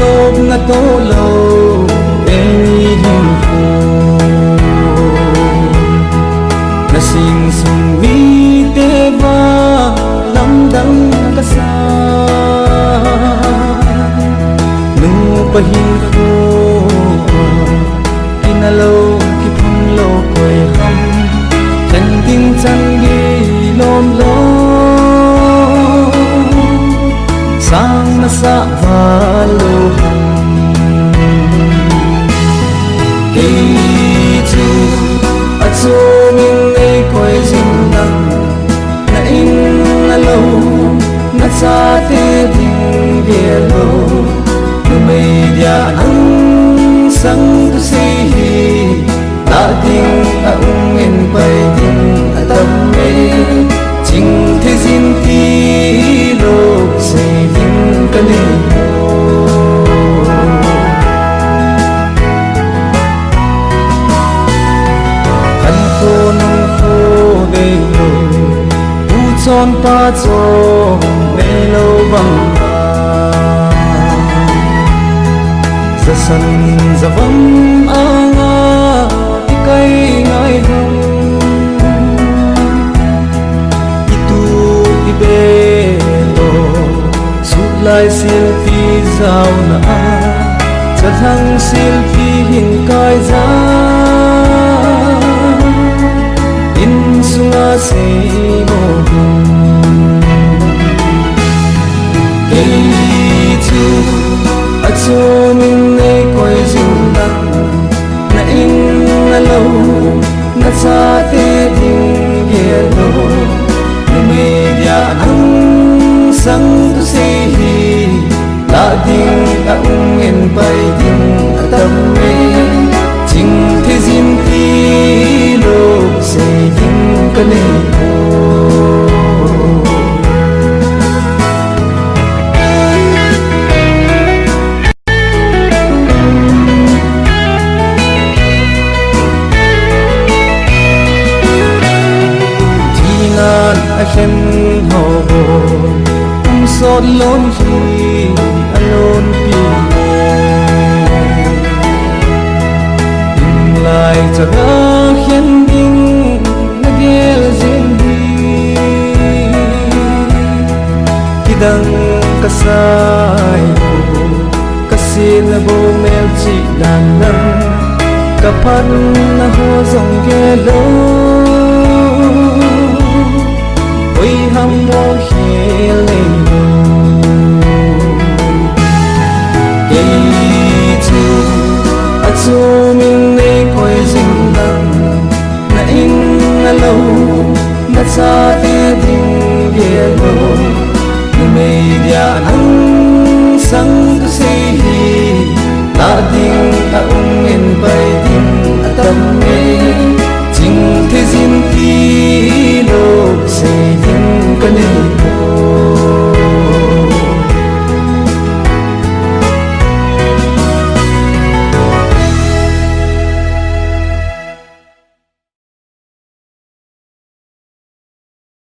nộp na tô lâu em hình phù na sing sung mi te va lam dang ka sa nu pa hin phù kinalo ki phang lo koi ham chân tin chân gi lom lo sang na sa va lo ki chu a chu min nei koi jin nang na in na lo na sa te ding ge lo nu mei dia ang sang tu si ta ding a in pai ding a tam me ching thế jin ti lo se ding ka le kan ko nong ko de lo u chon pa cho me lo bang sa san za vam anga ti kai ngai hong itu ti be lo su lai sil ti zau na cha thang sil ti hin kai za in sunga se mo tu a chu min nei koi jin nang na in na lo na sa te ding ge lo nu me dia ang sang tu se hi la ding a in pai ding a tam me ching the jin ti lo se ding ka le a khen ho bo sot lon hi alon pi ding lai cha ga khen ding na gel zin hi kidang kasai bo kasin bo mel chi dan nan kapan na ho zong ge lo oi ham mo hele lo ke chu a chu min nei koi jin dang na in na lo na sa te ding ge lo nu mei dia ang sang tu se hi ta ding